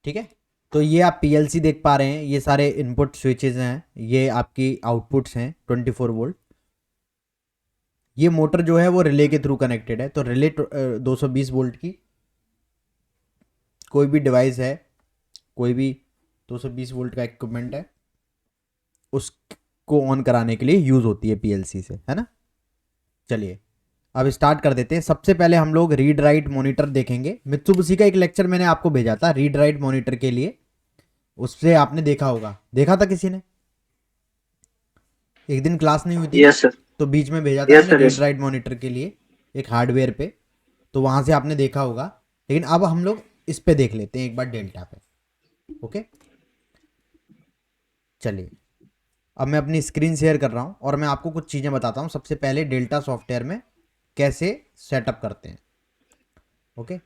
ठीक है। तो ये आप पीएलसी देख पा रहे हैं, ये सारे इनपुट स्विचेस हैं, ये आपकी आउटपुट्स हैं 24 वोल्ट। ये मोटर जो है वो रिले के थ्रू कनेक्टेड है, तो रिले 220 वोल्ट की कोई भी डिवाइस है, कोई भी 220 वोल्ट का इक्विपमेंट है, उसको ऑन कराने के लिए यूज होती है पीएलसी से, है ना। चलिए अब स्टार्ट कर देते हैं। सबसे पहले हम लोग रीड राइट मॉनिटर देखेंगे। मित्सुबिशी का एक लेक्चर मैंने आपको भेजा था रीड राइट मॉनिटर के लिए, उससे आपने देखा होगा, देखा था किसी ने? एक दिन क्लास नहीं हुई थी ना, यस सर। तो बीच में भेजा था यस मैंने sir. Read yes. Right monitor के लिए एक हार्डवेयर पे, तो वहां से आपने देखा होगा। लेकिन अब हम लोग इस पे देख लेते हैं एक बार, डेल्टा पे। ओके, चलिए अब मैं अपनी स्क्रीन शेयर कर रहा हूँ और मैं आपको कुछ चीज़ें बताता हूँ। सबसे पहले डेल्टा सॉफ्टवेयर में कैसे सेटअप करते हैं। ओके,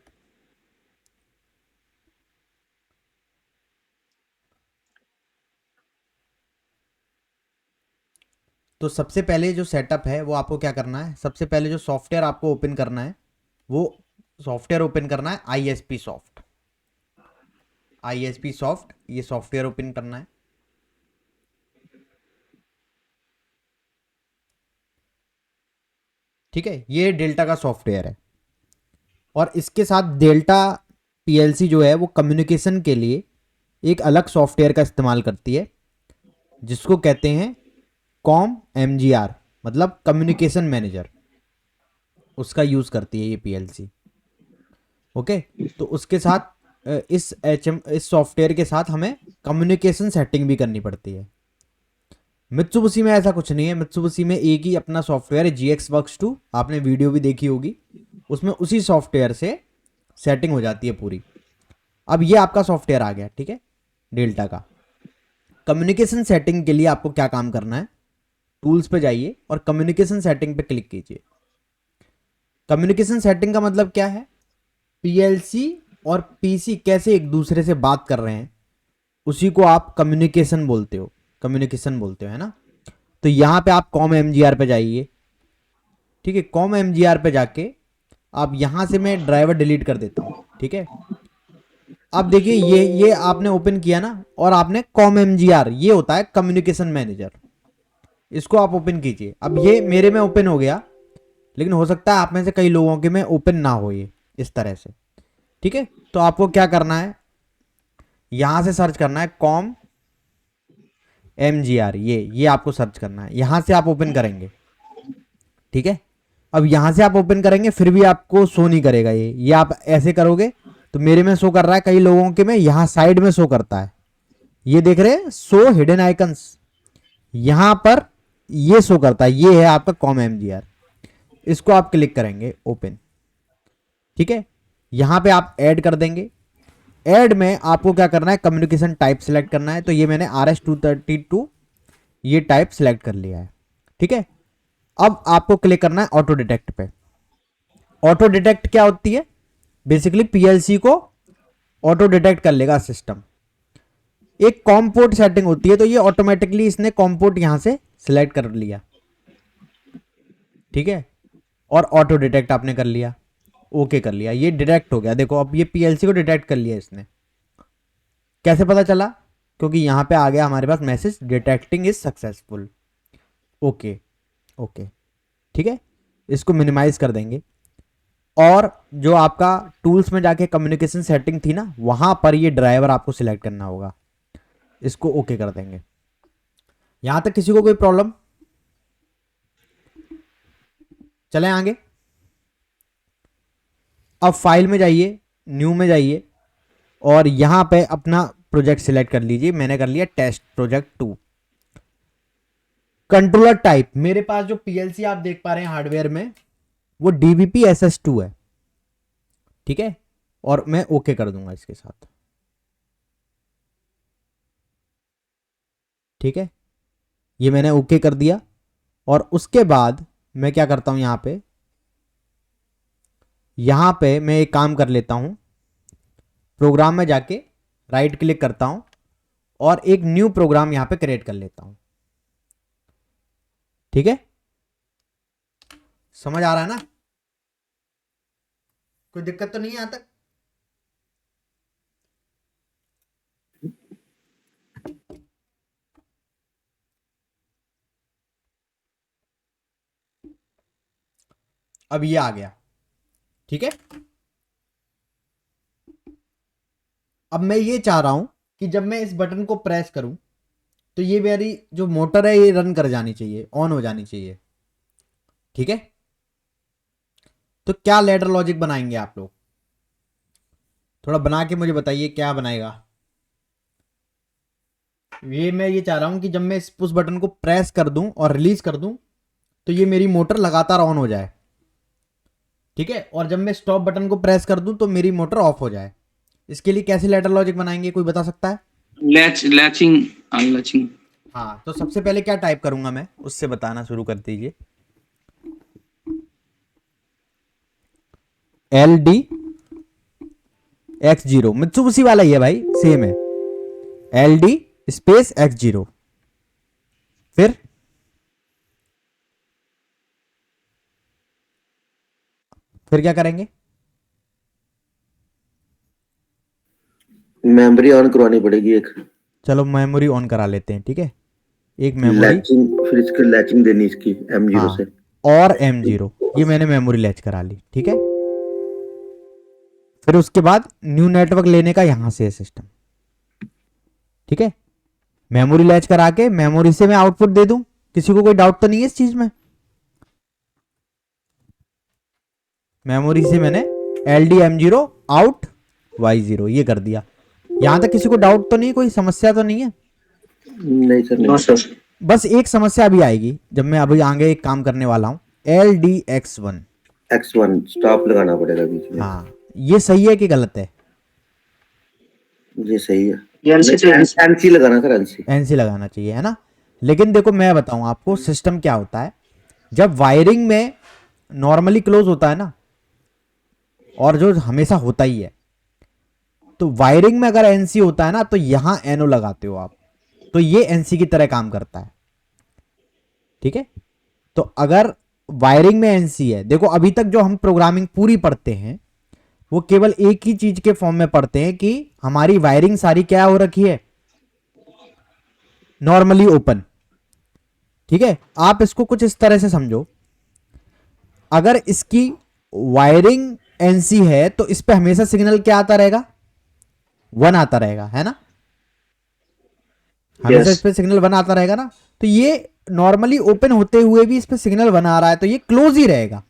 तो सबसे पहले जो सेटअप है वो आपको क्या करना है, सबसे पहले जो सॉफ्टवेयर आपको ओपन करना है वो सॉफ्टवेयर ओपन करना है आईएसपी सॉफ्ट। आईएसपी सॉफ्ट ये सॉफ्टवेयर ओपन करना है। ठीक है, ये डेल्टा का सॉफ्टवेयर है। और इसके साथ डेल्टा पीएलसी जो है वो कम्युनिकेशन के लिए एक अलग सॉफ्टवेयर का इस्तेमाल करती है, जिसको कहते हैं कॉम एमजीआर, मतलब कम्युनिकेशन मैनेजर, उसका यूज करती है ये पीएलसी। ओके, तो उसके साथ इस सॉफ्टवेयर के साथ हमें कम्युनिकेशन सेटिंग भी करनी पड़ती है। मित्सुबिशी में ऐसा कुछ नहीं है, मित्सुबिशी में एक ही अपना सॉफ्टवेयर है जीएक्स वर्क्स 2, आपने वीडियो भी देखी होगी, उसमें उसी सॉफ्टवेयर से सेटिंग हो जाती है पूरी। अब ये आपका सॉफ्टवेयर आ गया, ठीक है, डेल्टा का। कम्युनिकेशन सेटिंग के लिए आपको क्या काम करना है, टूल्स पे जाइए और कम्युनिकेशन सेटिंग पे क्लिक कीजिए। कम्युनिकेशन सेटिंग का मतलब क्या है, पीएलसी और पीसी कैसे एक दूसरे से बात कर रहे हैं, उसी को आप कम्युनिकेशन बोलते हो, कम्युनिकेशन बोलते हो, है ना। तो यहां पे आप कॉम एमजीआर पे जाइए। ठीक है, कॉम एमजीआर पे जाके आप यहां से, मैं ड्राइवर डिलीट कर देता हूं, ठीक है। अब देखिए ये आपने ओपन किया ना, और आपने कॉम एमजीआर, ये होता है कम्युनिकेशन मैनेजर, इसको आप ओपन कीजिए। अब ये मेरे में ओपन हो गया, लेकिन हो सकता है आप में से कई लोगों के में ओपन ना हो ये इस तरह से। ठीक है, तो आपको क्या करना है, यहां से सर्च करना है कॉम एमजीआर, ये आपको सर्च करना है, यहां से आप ओपन करेंगे। ठीक है, अब यहां से आप ओपन करेंगे फिर भी आपको शो नहीं करेगा ये आप ऐसे करोगे तो मेरे में शो कर रहा है, कई लोगों के में यहां साइड में शो करता है, ये देख रहे हैं शो हिडन आइकन्स, यहां पर ये शो करता है, ये है आपका कॉम एमजीआर। इसको आप क्लिक करेंगे ओपन। ठीक है, यहां पे आप ऐड कर देंगे। ऐड में आपको क्या करना है, कम्युनिकेशन टाइप सेलेक्ट करना है, तो ये मैंने RS-232 ये टाइप सेलेक्ट कर लिया है। ठीक है, अब आपको क्लिक करना है ऑटो डिटेक्ट पे। ऑटो डिटेक्ट क्या होती है, बेसिकली पीएलसी को ऑटो डिटेक्ट कर लेगा सिस्टम। एक कॉम पोर्ट सेटिंग होती है, तो ये ऑटोमेटिकली इसने कॉम पोर्ट यहां से सिलेक्ट कर लिया। ठीक है, और ऑटो डिटेक्ट आपने कर लिया, ओके कर लिया, ये डिटेक्ट हो गया। देखो अब ये पीएलसी को डिटेक्ट कर लिया इसने। कैसे पता चला, क्योंकि यहां पे आ गया हमारे पास message detecting is successful. Okay, okay, ठीक है, इसको मिनिमाइज कर देंगे। और जो आपका टूल्स में जाके कम्युनिकेशन सेटिंग थी ना, वहां पर ये ड्राइवर आपको सिलेक्ट करना होगा, इसको ओके कर देंगे। यहां तक किसी को कोई प्रॉब्लम? चले आगे। अब फाइल में जाइए, न्यू में जाइए, और यहां पे अपना प्रोजेक्ट सिलेक्ट कर लीजिए। मैंने कर लिया टेस्ट प्रोजेक्ट 2। कंट्रोलर टाइप, मेरे पास जो पीएलसी आप देख पा रहे हैं हार्डवेयर में, वो DVP-SS2 है। ठीक है, और मैं ओके कर दूंगा इसके साथ। ठीक है, ये मैंने ओके कर दिया। और उसके बाद मैं क्या करता हूं, यहां पे मैं एक काम कर लेता हूं, प्रोग्राम में जाके राइट क्लिक करता हूं और एक न्यू प्रोग्राम यहां पे क्रिएट कर लेता हूं। ठीक है, समझ आ रहा है ना, कोई दिक्कत तो नहीं है यहां तक? अब ये आ गया, ठीक है। अब मैं ये चाह रहा हूं कि जब मैं इस बटन को प्रेस करूं तो ये मेरी जो मोटर है ये रन कर जानी चाहिए, ऑन हो जानी चाहिए, ठीक है। तो क्या लैडर लॉजिक बनाएंगे आप लोग, थोड़ा बना के मुझे बताइए क्या बनाएगा। ये मैं ये चाह रहा हूं कि जब मैं इस पुश बटन को प्रेस कर दूं और रिलीज कर दूं तो ये मेरी मोटर लगातार ऑन हो जाए, ठीक है। और जब मैं स्टॉप बटन को प्रेस कर दूं तो मेरी मोटर ऑफ हो जाए। इसके लिए कैसे लैडर लॉजिक बनाएंगे, कोई बता सकता है? लैचिंग अनलैचिंग। हाँ, तो सबसे पहले क्या टाइप करूंगा मैं, उससे बताना शुरू कर दीजिए। LD X0 मित्सुबिशी वाला ही है भाई, सेम है। LD स्पेस X0, फिर क्या करेंगे? मेमोरी ऑन करवानी पड़ेगी एक। चलो मेमोरी ऑन करा लेते हैं, ठीक है। एक मेमोरी, लैचिंग, फिर इसकी लैचिंग देनी इसकी M0 हाँ, से। और M0, ये मैंने मेमोरी लैच करा ली, ठीक है। फिर उसके बाद न्यू नेटवर्क लेने का यहां से है सिस्टम, ठीक है। मेमोरी लैच करा के मेमोरी से मैं आउटपुट दे दूं, किसी को कोई डाउट तो नहीं है इस चीज में? मेमोरी से मैंने LD M0 आउट Y0 ये कर दिया। यहां तक किसी को डाउट तो नहीं, कोई समस्या तो नहीं है? नहीं सर, नहीं सर। बस एक समस्या अभी आएगी जब मैं अभी आगे एक काम करने वाला हूं, LDX1। X1 स्टॉप लगाना पड़ेगा बीच में। हाँ, ये सही है कि गलत है? ये सही है। NC लगाना सर, NC। NC लगाना चाहिए, है ना। लेकिन देखो मैं बताऊं आपको सिस्टम क्या होता है। जब वायरिंग में नॉर्मली क्लोज होता है ना, और जो हमेशा होता ही है, तो वायरिंग में अगर NC होता है ना तो यहां NO लगाते हो आप, तो ये NC की तरह काम करता है, ठीक है। तो अगर वायरिंग में NC है, देखो अभी तक जो हम प्रोग्रामिंग पूरी पढ़ते हैं वो केवल एक ही चीज के फॉर्म में पढ़ते हैं कि हमारी वायरिंग सारी क्या हो रखी है, नॉर्मली ओपन, ठीक है। आप इसको कुछ इस तरह से समझो, अगर इसकी वायरिंग NC है तो इस पे हमेशा सिग्नल क्या आता रहेगा, 1 आता रहेगा, है ना। हमेशा इस पे सिग्नल 1 आता रहेगा ना। तो ये नॉर्मली ओपन होते हुए भी इस पे सिग्नल 1 आ रहा है, तो ये क्लोज ही रहेगा,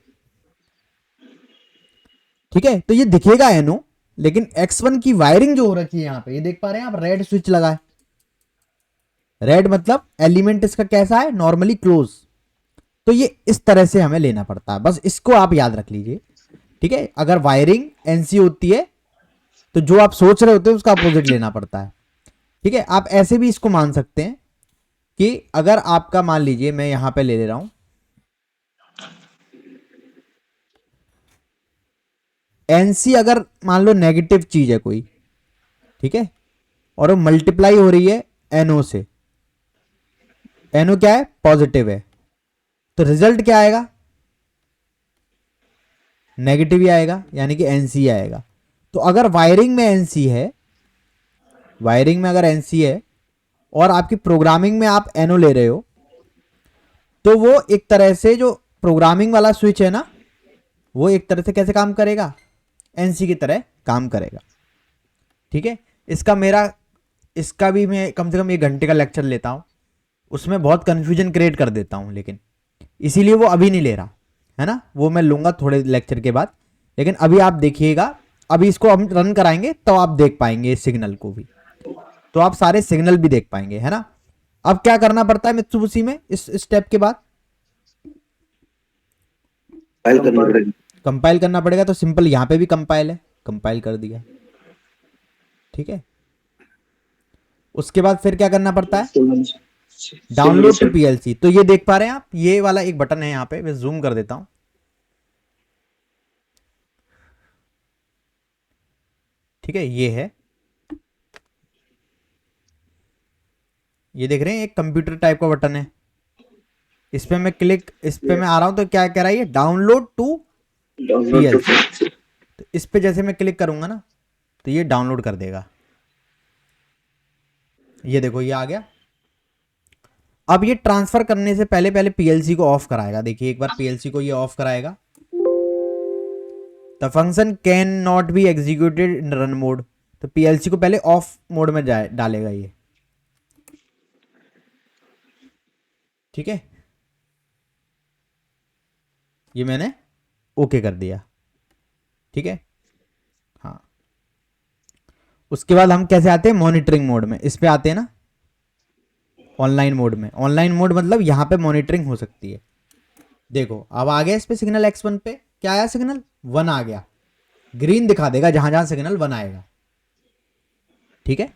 ठीक है। तो ये दिखेगा NO, लेकिन X1 की वायरिंग जो हो रखी है यहां पे, ये देख पा रहे हैं आप, रेड स्विच लगा है। रेड मतलब एलिमेंट इसका कैसा है, नॉर्मली क्लोज। तो ये इस तरह से हमें लेना पड़ता है, बस इसको आप याद रख लीजिए, ठीक है। अगर वायरिंग NC होती है तो जो आप सोच रहे होते हैं उसका अपोजिट लेना पड़ता है, ठीक है। आप ऐसे भी इसको मान सकते हैं कि अगर आपका, मान लीजिए मैं यहां पे ले रहा हूं, NC अगर मान लो नेगेटिव चीज है कोई, ठीक है, और वो मल्टीप्लाई हो रही है NO से, NO क्या है, पॉजिटिव है, तो रिजल्ट क्या आएगा, नेगेटिव ही आएगा, यानी कि NC आएगा। तो अगर वायरिंग में NC है, वायरिंग में अगर NC है और आपकी प्रोग्रामिंग में आप NO ले रहे हो, तो वो एक तरह से जो प्रोग्रामिंग वाला स्विच है ना, वो एक तरह से कैसे काम करेगा, NC की तरह काम करेगा, ठीक है। इसका भी मैं कम से कम 1 घंटे का लेक्चर लेता हूं, उसमें बहुत कंफ्यूजन क्रिएट कर देता हूं, लेकिन इसीलिए वो अभी नहीं ले रहा, है ना, वो मैं लूंगा थोड़े लेक्चर के बाद। लेकिन अभी आप देखिएगा, अभी इसको हम रन कराएंगे तो आप देख पाएंगे इस सिग्नल को भी, तो आप सारे सिग्नल भी देख पाएंगे, है ना। अब क्या करना पड़ता है मित्सुबिशी में इस स्टेप के बाद, कंपाइल करना पड़ेगा। तो सिंपल यहां पे भी कंपाइल है, कंपाइल कर दिया, ठीक है। उसके बाद फिर क्या करना पड़ता है, डाउनलोड टू PLC। तो ये देख पा रहे हैं आप, ये वाला एक बटन है यहां पे, मैं जूम कर देता हूं, ठीक है। ये है, ये देख रहे हैं एक कंप्यूटर टाइप का बटन है, इस पे मैं आ रहा हूं तो क्या कह रहा है ये, डाउनलोड टू PLC। तो इस पे जैसे मैं क्लिक करूंगा ना तो ये डाउनलोड कर देगा, ये देखो ये आ गया। अब ये ट्रांसफर करने से पहले PLC को ऑफ कराएगा, देखिए एक बार PLC को ये ऑफ कराएगा, the function can not be executed in run mode. तो पीएलसी को पहले ऑफ मोड में डालेगा ये, ठीक है। ये मैंने ओके कर दिया, ठीक है। हाँ, उसके बाद हम कैसे आते हैं, मॉनिटरिंग मोड में, इस पे आते हैं ना, ऑनलाइन मोड में। ऑनलाइन मोड मतलब यहां पे मॉनिटरिंग हो सकती है। देखो अब आ गया इस पे सिग्नल x1 पे, क्या आया, सिग्नल 1 आ गया, ग्रीन दिखा देगा जहां जहां सिग्नल 1 आएगा, ठीक है।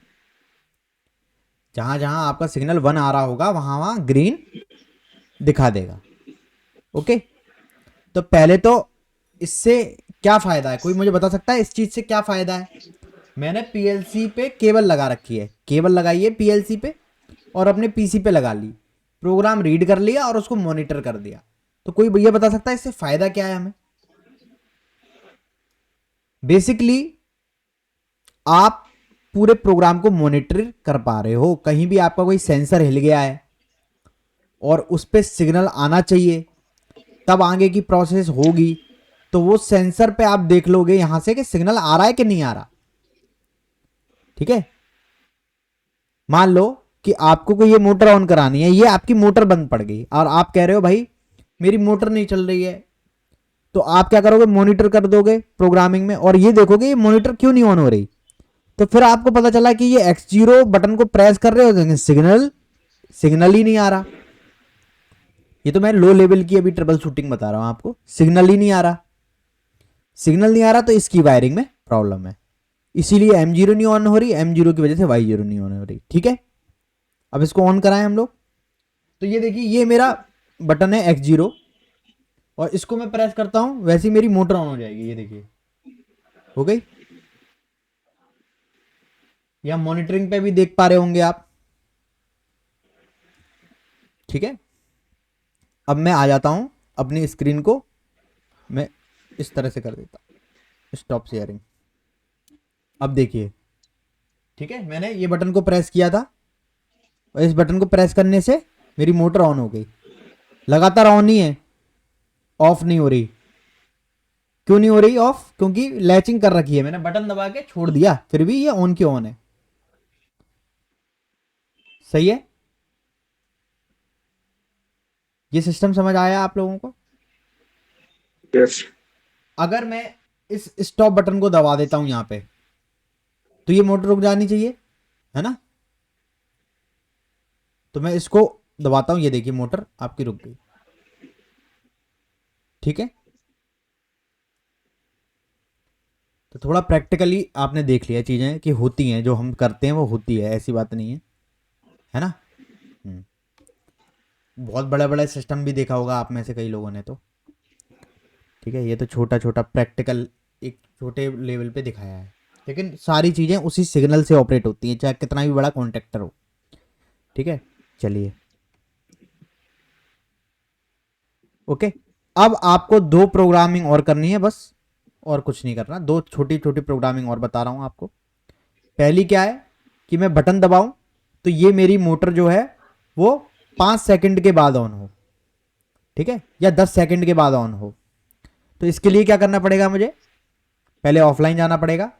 जहां जहां आपका सिग्नल 1 आ रहा होगा वहां वहां ग्रीन दिखा देगा, ओके। तो पहले तो इससे क्या फायदा है, कोई मुझे बता सकता है इस चीज से क्या फायदा है। मैंने पीएलसी पे केबल लगा रखी है, केबल लगाई है पीएलसी पे और अपने पीसी पे लगा ली, प्रोग्राम रीड कर लिया और उसको मॉनिटर कर दिया। तो कोई भैया बता सकता है इससे फायदा क्या है हमें। बेसिकली आप पूरे प्रोग्राम को मॉनिटर कर पा रहे हो। कहीं भी आपका कोई सेंसर हिल गया है और उस पे सिग्नल आना चाहिए, तब आगे की प्रोसेस होगी, तो वो सेंसर पे आप देख लोगे यहां से कि सिग्नल आ रहा है कि नहीं आ रहा, ठीक है। मान लो कि आपको कोई ये मोटर ऑन करानी है, ये आपकी मोटर बंद पड़ गई और आप कह रहे हो भाई मेरी मोटर नहीं चल रही है, तो आप क्या करोगे, मॉनिटर कर दोगे प्रोग्रामिंग में और ये देखोगे ये मॉनिटर क्यों नहीं ऑन हो रही। तो फिर आपको पता चला कि ये X0 बटन को प्रेस कर रहे हो लेकिन सिग्नल ही नहीं आ रहा। ये तो मैं लो लेवल की अभी ट्रबल शूटिंग बता रहा हूं आपको, सिग्नल ही नहीं आ रहा। सिग्नल नहीं आ रहा तो इसकी वायरिंग में प्रॉब्लम है, इसीलिए M0 नहीं ऑन हो रही, M0 की वजह से Y0 नहीं ऑन हो रही, ठीक है। अब इसको ऑन कराएं हम लोग, तो ये देखिए ये मेरा बटन है X0 और इसको मैं प्रेस करता हूं वैसे ही मेरी मोटर ऑन हो जाएगी, ये देखिए हो गई। या मॉनिटरिंग पे भी देख पा रहे होंगे आप, ठीक है। अब मैं आ जाता हूं अपनी स्क्रीन को, मैं इस तरह से कर देता हूं, स्टॉप शेयरिंग। अब देखिए, ठीक है, मैंने ये बटन को प्रेस किया था और इस बटन को प्रेस करने से मेरी मोटर ऑन हो गई, लगातार ऑन ही है, ऑफ नहीं हो रही। क्यों नहीं हो रही ऑफ, क्योंकि लैचिंग कर रखी है, मैंने बटन दबा के छोड़ दिया फिर भी ये ऑन की ऑन है, सही है। ये सिस्टम समझ आया आप लोगों को। यस। अगर मैं इस स्टॉप बटन को दबा देता हूं यहां पे, तो ये मोटर रुक जानी चाहिए, है ना। तो मैं इसको दबाता हूं, ये देखिए मोटर आपकी रुक गई, ठीक है। तो थोड़ा प्रैक्टिकली आपने देख लिया चीजें कि होती हैं, जो हम करते हैं वो होती है, ऐसी बात नहीं है ना। बहुत बड़े बड़े सिस्टम भी देखा होगा आप में से कई लोगों ने, तो ठीक है। ये तो छोटा छोटा प्रैक्टिकल एक छोटे लेवल पे दिखाया है, लेकिन सारी चीज़ें उसी सिग्नल से ऑपरेट होती हैं, चाहे कितना भी बड़ा कॉन्ट्रैक्टर हो, ठीक है। चलिए ओके, अब आपको 2 प्रोग्रामिंग और करनी है बस, और कुछ नहीं करना। 2 छोटी छोटी प्रोग्रामिंग और बता रहा हूँ आपको। पहली क्या है कि मैं बटन दबाऊं तो ये मेरी मोटर जो है वो 5 सेकंड के बाद ऑन हो, ठीक है, या 10 सेकंड के बाद ऑन हो। तो इसके लिए क्या करना पड़ेगा, मुझे पहले ऑफलाइन जाना पड़ेगा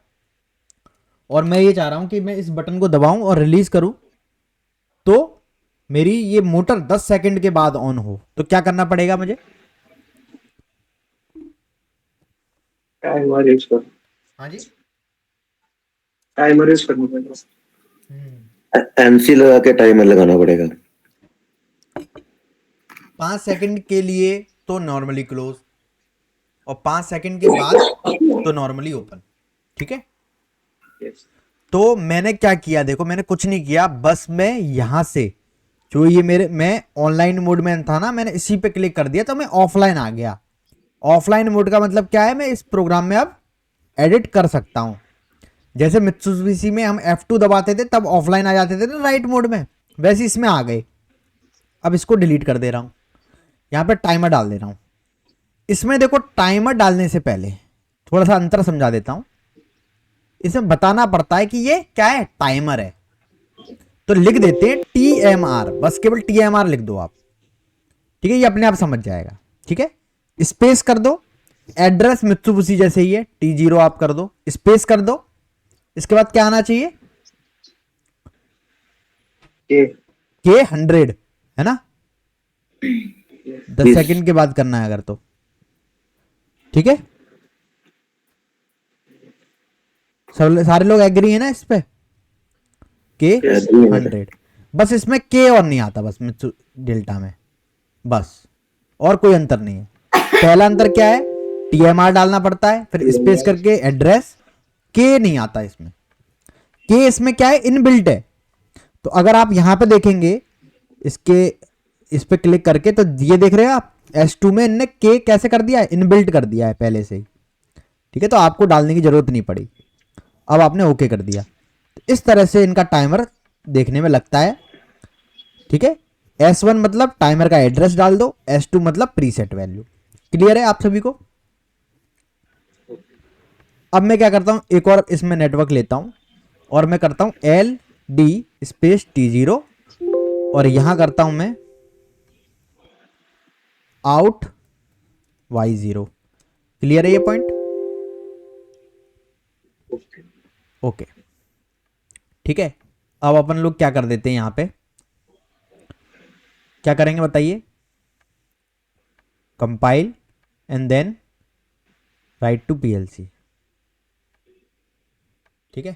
और मैं ये चाह रहा हूं कि मैं इस बटन को दबाऊं और रिलीज करूं तो मेरी ये मोटर 10 सेकंड के बाद ऑन हो। तो क्या करना पड़ेगा मुझे, टाइमर यूज कर, हाँ जी, टाइमर यूज करना पड़ेगा, एमसी लगा के टाइमर लगाना पड़ेगा 5 सेकंड के लिए तो नॉर्मली क्लोज और 5 सेकंड के बाद तो नॉर्मली ओपन, ठीक है। तो मैंने क्या किया, देखो मैंने कुछ नहीं किया, बस मैं यहां से जो ये मैं ऑनलाइन मोड में था ना, मैंने इसी पे क्लिक कर दिया तो मैं ऑफलाइन आ गया। ऑफलाइन मोड का मतलब क्या है, मैं इस प्रोग्राम में अब एडिट कर सकता हूं। जैसे मित्सुबिशी में हम F2 दबाते थे तब ऑफलाइन आ जाते थे ना राइट मोड में, वैसे इसमें आ गए। अब इसको डिलीट कर दे रहा हूं, यहां पे टाइमर डाल दे रहा हूं। इसमें देखो टाइमर डालने से पहले थोड़ा सा अंतर समझा देता हूं। इसमें बताना पड़ता है कि ये क्या है, टाइमर है, तो लिख देते हैं TMR, बस केवल TMR लिख दो आप, ठीक है, ये अपने आप समझ जाएगा, ठीक है। स्पेस कर दो एड्रेस मित्सुबिशी जैसे ही है, T0 आप कर दो, स्पेस कर दो, इसके बाद क्या आना चाहिए, के K100, है ना, 10 Yes. सेकंड के बाद करना है अगर तो, ठीक है। सब सारे लोग एग्री है ना इस पे, K100, बस इसमें K और नहीं आता बस मित्सु डेल्टा में, बस, और कोई अंतर नहीं है। पहला अंतर क्या है, TMR डालना पड़ता है, फिर स्पेस करके एड्रेस, K नहीं आता इसमें, K इसमें क्या है, इनबिल्ट है। तो अगर आप यहां पे देखेंगे इसके, इस पे क्लिक करके, तो ये देख रहे हैं आप S2 में इनने K कैसे कर दिया है, इनबिल्ट कर दिया है पहले से ही, ठीक है, तो आपको डालने की जरूरत नहीं पड़ी, अब आपने ओके कर दिया। तो इस तरह से इनका टाइमर देखने में लगता है, ठीक है। S1 मतलब टाइमर का एड्रेस डाल दो, S2 मतलब प्रीसेट वैल्यू। क्लियर है आप सभी को? अब मैं क्या करता हूं, एक और इसमें नेटवर्क लेता हूं और मैं करता हूं LD स्पेस T0, और यहां करता हूं मैं आउट Y0। क्लियर है ये पॉइंट? ओके, ठीक है। अब अपन लोग क्या कर देते हैं, यहां पे क्या करेंगे बताइए, compile and then write to PLC, ठीक है।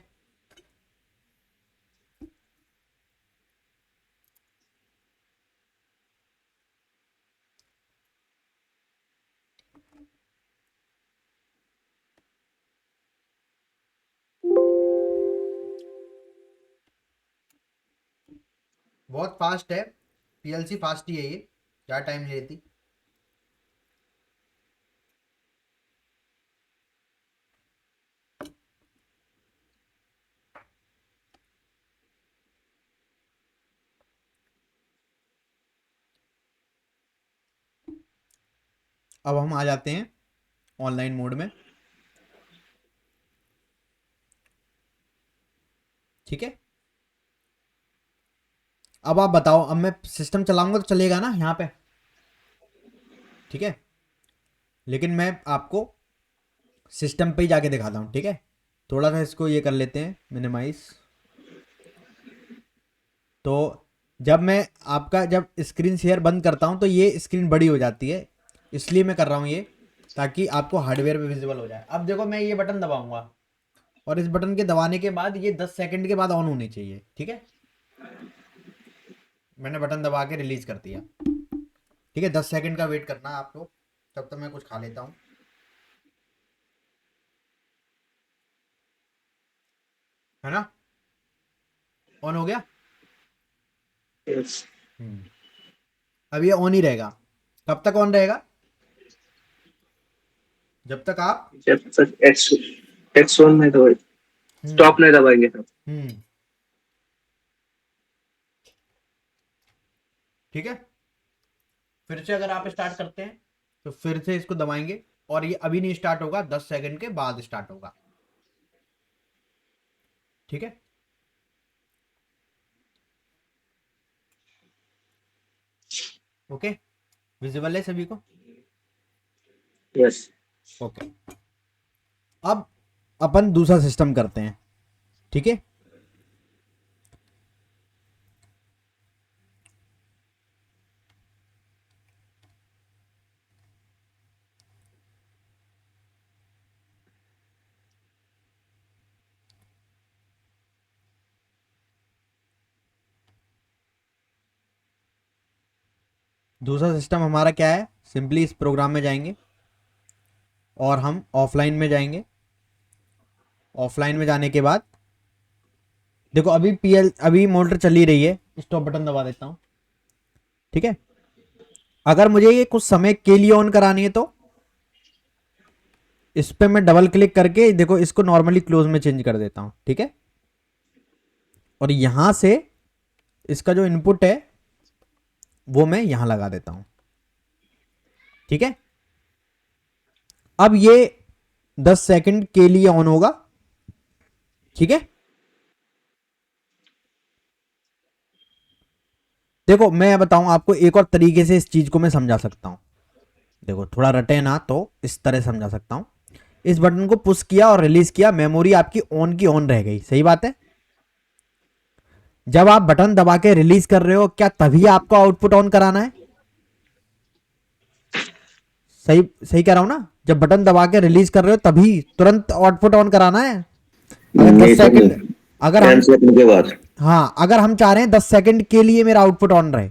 बहुत फास्ट है, PLC फास्ट ही है ये, क्या टाइम लेती। अब हम आ जाते हैं ऑनलाइन मोड में, ठीक है। अब आप बताओ, अब मैं सिस्टम चलाऊंगा तो चलेगा ना यहाँ पे, ठीक है, लेकिन मैं आपको सिस्टम पे ही जाके दिखाता हूँ, ठीक है। थोड़ा सा इसको ये कर लेते हैं मिनिमाइज। तो जब मैं आपका जब स्क्रीन शेयर बंद करता हूँ तो ये स्क्रीन बड़ी हो जाती है, इसलिए मैं कर रहा हूँ ये, ताकि आपको हार्डवेयर पे विजिबल हो जाए। अब देखो मैं ये बटन दबाऊंगा, और इस बटन के दबाने के बाद ये 10 सेकंड के बाद ऑन होनी चाहिए, ठीक है। मैंने बटन दबा के रिलीज कर दिया, ठीक है। 10 सेकंड का वेट करना है आपको, तब तक मैं कुछ खा लेता हूँ, है ना। ऑन हो गया। Yes. अब ये ऑन ही रहेगा। कब तक ऑन रहेगा, जब तक आप जब तक X1 में तो स्टॉप नहीं दबाएंगे तब। ठीक है। फिर से अगर आप स्टार्ट करते हैं तो फिर से इसको दबाएंगे, और ये अभी नहीं स्टार्ट होगा, 10 सेकंड के बाद स्टार्ट होगा, ठीक है। ओके, विजिबल है सभी को? यस। ओके, अब अपन दूसरा सिस्टम करते हैं, ठीक है। दूसरा सिस्टम हमारा क्या है, सिंपली इस प्रोग्राम में जाएंगे और हम ऑफलाइन में जाएंगे। ऑफलाइन में जाने के बाद देखो अभी मोटर चल ही रही है, स्टॉप बटन दबा देता हूं, ठीक है। अगर मुझे ये कुछ समय के लिए ऑन करानी है तो इस पे मैं डबल क्लिक करके देखो इसको नॉर्मली क्लोज में चेंज कर देता हूं, ठीक है। और यहां से इसका जो इनपुट है वो मैं यहां लगा देता हूं, ठीक है। अब ये 10 सेकंड के लिए ऑन होगा, ठीक है। देखो मैं बताऊं आपको, एक और तरीके से इस चीज को मैं समझा सकता हूं, देखो थोड़ा रटे ना तो इस तरह समझा सकता हूँ। इस बटन को पुश किया और रिलीज किया, मेमोरी आपकी ऑन की ऑन रह गई, सही बात है। जब आप बटन दबा के रिलीज कर रहे हो, क्या तभी आपको आउटपुट ऑन कराना है? सही सही कह रहा हूं ना? जब बटन दबा के रिलीज कर रहे हो तभी तुरंत आउटपुट ऑन कराना है। अगर नहीं 10 सर, सेकंड, अगर 10 हम, सेकंड के बाद। हाँ अगर हम चाह रहे हैं 10 सेकंड के लिए मेरा आउटपुट ऑन रहे,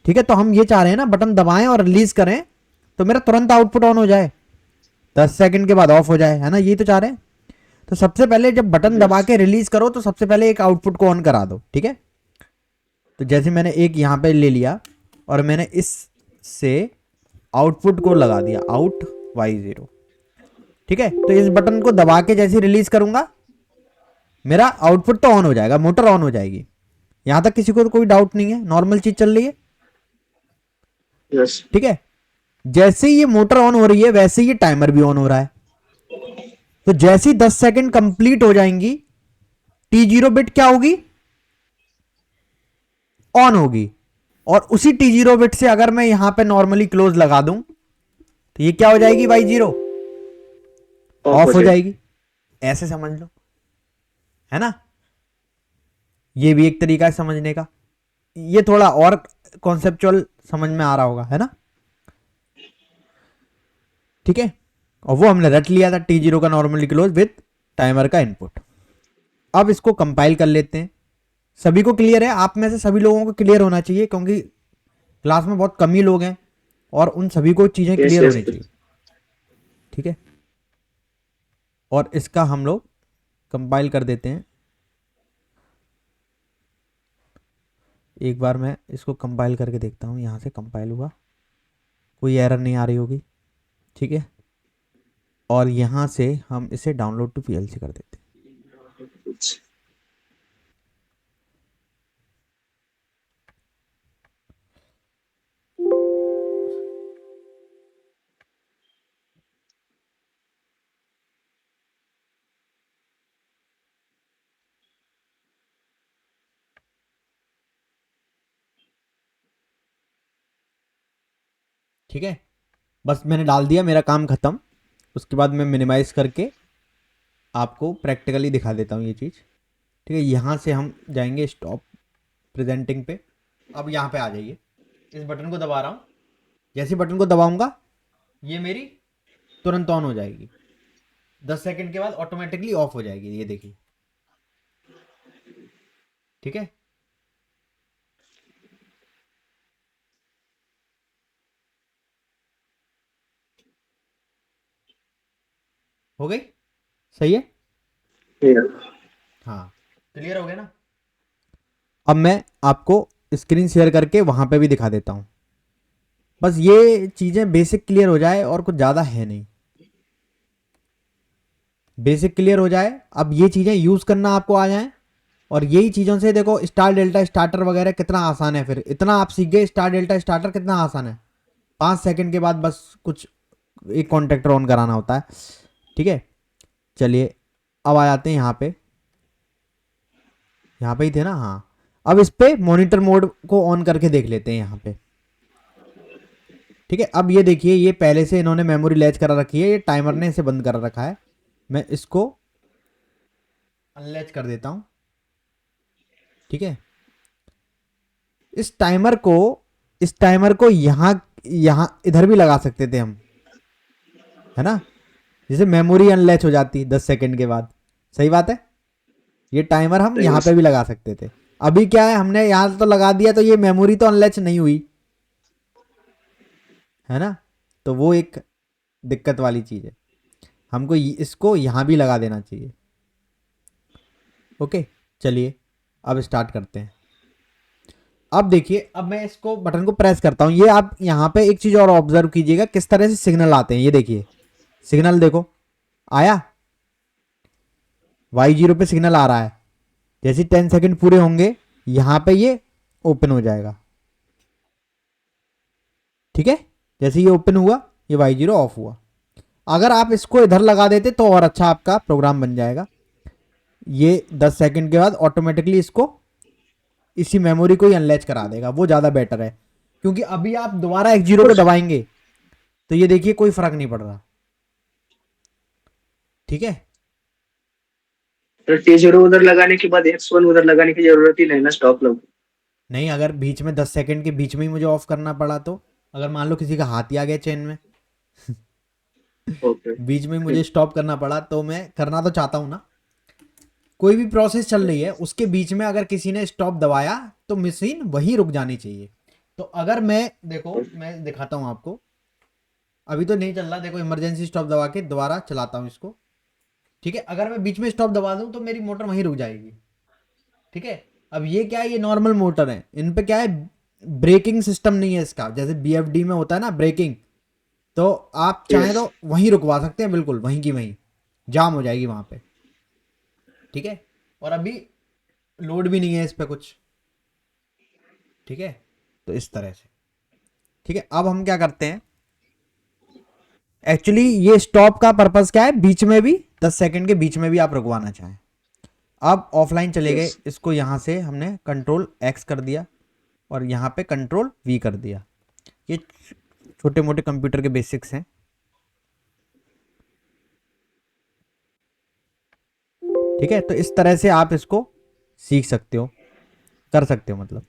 ठीक है, तो हम ये चाह रहे हैं ना बटन दबाएं और रिलीज करें तो मेरा तुरंत आउटपुट ऑन हो जाए, 10 सेकंड के बाद ऑफ हो जाए, है ना, ये तो चाह रहे हैं। तो सबसे पहले जब बटन दबा के रिलीज करो तो सबसे पहले एक आउटपुट को ऑन करा दो, ठीक है। तो जैसे मैंने एक यहां पे ले लिया और मैंने इस से आउटपुट को लगा दिया, आउट y0, ठीक है। तो इस बटन को दबा के जैसे रिलीज करूंगा मेरा आउटपुट तो ऑन हो जाएगा, मोटर ऑन हो जाएगी। यहां तक किसी को तो कोई डाउट नहीं है, नॉर्मल चीज चल रही है, यस। ठीक है। जैसे ही ये मोटर ऑन हो रही है वैसे ही ये टाइमर भी ऑन हो रहा है। तो जैसे ही 10 सेकंड कंप्लीट हो जाएंगी, T0 बिट क्या होगी? ऑन होगी। और उसी T0 बिट से अगर मैं यहां पे नॉर्मली क्लोज लगा दूं तो ये क्या हो जाएगी? Y0 ऑफ हो जाएगी। ऐसे समझ लो, है ना। ये भी एक तरीका है समझने का। ये थोड़ा और कॉन्सेप्चुअल समझ में आ रहा होगा, है ना, ठीक है। और वो हमने रट लिया था T0 का नॉर्मली क्लोज विद टाइमर का इनपुट। अब इसको कंपाइल कर लेते हैं। सभी को क्लियर है? आप में से सभी लोगों को क्लियर होना चाहिए क्योंकि क्लास में बहुत कम ही लोग हैं और उन सभी को चीजें यस क्लियर यस। होनी चाहिए, ठीक है। और इसका हम लोग कंपाइल कर देते हैं। एक बार मैं इसको कंपाइल करके देखता हूँ, यहाँ से कंपाइल हुआ, कोई एरर नहीं आ रही होगी, ठीक है। और यहाँ से हम इसे डाउनलोड टू पीएलसी कर देते हैं। ठीक है, बस मैंने डाल दिया, मेरा काम खत्म। उसके बाद मैं मिनिमाइज करके आपको प्रैक्टिकली दिखा देता हूँ ये चीज़, ठीक है। यहाँ से हम जाएंगे स्टॉप प्रेजेंटिंग पे। अब यहाँ पे आ जाइए, इस बटन को दबा रहा हूँ, जैसे बटन को दबाऊंगा ये मेरी तुरंत ऑन हो जाएगी, 10 सेकंड के बाद ऑटोमेटिकली ऑफ हो जाएगी, ये देखिए, ठीक है। हो गई, सही है, हाँ क्लियर हो गया ना। अब मैं आपको स्क्रीन शेयर करके वहां पे भी दिखा देता हूं, बस ये चीजें बेसिक क्लियर हो जाए और कुछ ज्यादा है नहीं, बेसिक क्लियर हो जाए। अब ये चीजें यूज करना आपको आ जाए और यही चीजों से देखो स्टार डेल्टा स्टार्टर वगैरह कितना आसान है, फिर इतना आप सीख गए, स्टार डेल्टा स्टार्टर कितना आसान है, 5 सेकंड के बाद बस कुछ एक कॉन्टेक्टर ऑन कराना होता है, ठीक है। चलिए अब आ जाते हैं यहाँ पे ही थे ना, हाँ। अब इस पे मॉनिटर मोड को ऑन करके देख लेते हैं यहाँ पे, ठीक है। अब ये देखिए, ये पहले से इन्होंने मेमोरी लैच करा रखी है, ये टाइमर ने इसे बंद कर रखा है। मैं इसको अनलैच कर देता हूँ, ठीक है। इस टाइमर को यहाँ यहाँ इधर भी लगा सकते थे हम, है ना, जैसे मेमोरी अनलैच हो जाती 10 सेकंड के बाद, सही बात है। ये टाइमर हम यहाँ पे भी लगा सकते थे। अभी क्या है, हमने यहाँ तो लगा दिया तो ये मेमोरी तो अनलैच नहीं हुई, है ना, तो वो एक दिक्कत वाली चीज है, हमको इसको यहाँ भी लगा देना चाहिए। ओके, चलिए अब स्टार्ट करते हैं। अब देखिए, अब मैं इसको बटन को प्रेस करता हूँ, ये आप यहाँ पे एक चीज और ऑब्जर्व कीजिएगा किस तरह से सिग्नल आते हैं। ये देखिए सिग्नल देखो आया, Y0 पे सिग्नल आ रहा है, जैसे 10 सेकंड पूरे होंगे यहाँ पे ये ओपन हो जाएगा, ठीक है। जैसे ये ओपन हुआ ये Y0 ऑफ हुआ। अगर आप इसको इधर लगा देते तो और अच्छा आपका प्रोग्राम बन जाएगा। ये 10 सेकंड के बाद ऑटोमेटिकली इसको इसी मेमोरी को ही अनलैच करा देगा, वो ज़्यादा बेटर है, क्योंकि अभी आप दोबारा X0 को दबाएंगे तो ये देखिए कोई फर्क नहीं पड़ रहा, ठीक है। तो T0 उधर लगाने के बाद X1 उधर लगाने की जरूरत ही नहीं ना, स्टॉप लॉग। नहीं, अगर बीच में 10 सेकंड के बीच में ही मुझे ऑफ करना पड़ा तो, अगर मान लो किसी का हाथ ही आ गया चेन में, ओके। बीच में मुझे स्टॉप करना पड़ा, तो मैं करना तो चाहता हूँ ना, कोई भी प्रोसेस चल रही है उसके बीच में अगर किसी ने स्टॉप दबाया तो मशीन वहीं रुक जानी चाहिए। तो अगर मैं, देखो मैं दिखाता हूँ आपको, अभी तो नहीं चल रहा, देखो इमरजेंसी स्टॉप दबा के दोबारा चलाता हूँ इसको, ठीक है। अगर मैं बीच में स्टॉप दबा दूँ तो मेरी मोटर वहीं रुक जाएगी, ठीक है। अब ये क्या है, ये नॉर्मल मोटर है, इन पे क्या है, ब्रेकिंग सिस्टम नहीं है इसका, जैसे बीएफडी में होता है ना ब्रेकिंग, तो आप चाहें तो वहीं रुकवा सकते हैं, बिल्कुल वहीं की वहीं जाम हो जाएगी वहां पे, ठीक है। और अभी लोड भी नहीं है इस पे कुछ, ठीक है। तो इस तरह से, ठीक है। अब हम क्या करते हैं, एक्चुअली ये स्टॉप का पर्पस क्या है, बीच में भी 10 सेकंड के बीच में भी आप रुकवाना चाहें। अब ऑफलाइन चले गए, Yes. इसको यहां से हमने कंट्रोल एक्स कर दिया और यहाँ पे कंट्रोल वी कर दिया। ये छोटे मोटे कंप्यूटर के बेसिक्स हैं, ठीक है। तो इस तरह से आप इसको सीख सकते हो, कर सकते हो मतलब।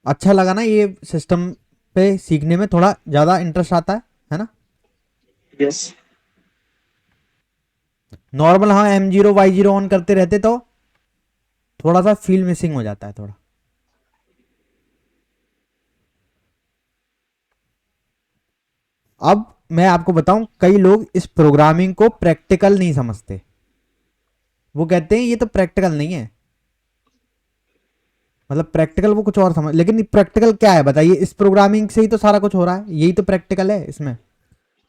अच्छा लगा ना ये सिस्टम पे सीखने में, थोड़ा ज़्यादा इंटरेस्ट आता है ना। यस। नॉर्मल हाँ M0 Y0 ऑन करते रहते तो थोड़ा सा फील मिसिंग हो जाता है थोड़ा। अब मैं आपको बताऊं, कई लोग इस प्रोग्रामिंग को प्रैक्टिकल नहीं समझते, वो कहते हैं ये तो प्रैक्टिकल नहीं है, मतलब प्रैक्टिकल वो कुछ और समझ, लेकिन प्रैक्टिकल क्या है बताइए, इस प्रोग्रामिंग से ही तो सारा कुछ हो रहा है, यही तो प्रैक्टिकल है इसमें।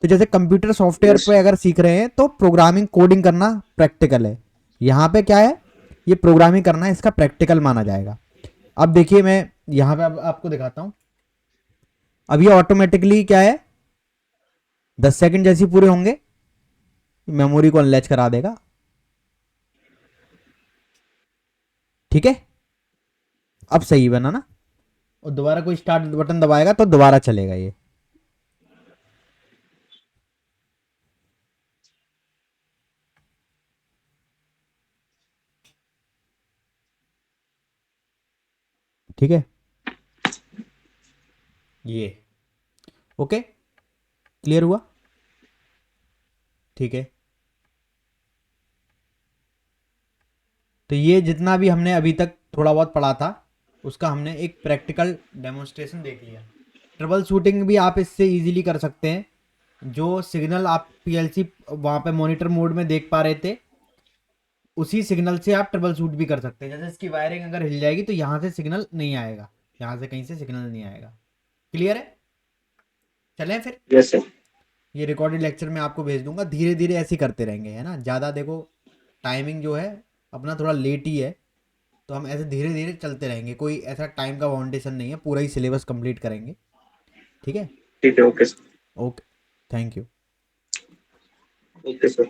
तो जैसे कंप्यूटर सॉफ्टवेयर यस। पे अगर सीख रहे हैं तो प्रोग्रामिंग कोडिंग करना प्रैक्टिकल है, यहाँ पे क्या है, ये प्रोग्रामिंग करना है, इसका प्रैक्टिकल माना जाएगा। अब देखिए मैं यहाँ पे अब आपको दिखाता हूँ, अब ये ऑटोमेटिकली क्या है, 10 सेकंड जैसे ही पूरे होंगे मेमोरी को अनलैच करा देगा, ठीक है। अब सही बना ना, और दोबारा कोई स्टार्ट बटन दबाएगा तो दोबारा चलेगा ये, ठीक है। ये ओके, क्लियर हुआ, ठीक है। तो ये जितना भी हमने अभी तक थोड़ा बहुत पढ़ा था उसका हमने एक प्रैक्टिकल डेमोन्स्ट्रेशन देख लिया। ट्रबल शूटिंग भी आप इससे इजीली कर सकते हैं, जो सिग्नल आप पीएलसी वहाँ पे मॉनिटर मोड में देख पा रहे थे, उसी सिग्नल से आप ट्रबल शूट भी कर सकते हैं। जैसे इसकी वायरिंग अगर हिल जाएगी तो यहाँ से सिग्नल नहीं आएगा, यहाँ से कहीं से सिग्नल नहीं आएगा, क्लियर है। चलें फिर, यस सर। ये रिकॉर्डेड लेक्चर में आपको भेज दूंगा, धीरे धीरे ऐसे ही करते रहेंगे, है ना। ज़्यादा देखो टाइमिंग जो है अपना थोड़ा लेट ही है, तो हम ऐसे धीरे धीरे चलते रहेंगे, कोई ऐसा टाइम का बाउंडेशन नहीं है, पूरा ही सिलेबस कंप्लीट करेंगे, ठीक है। ठीक है। Okay sir. Okay, thank you. Okay sir.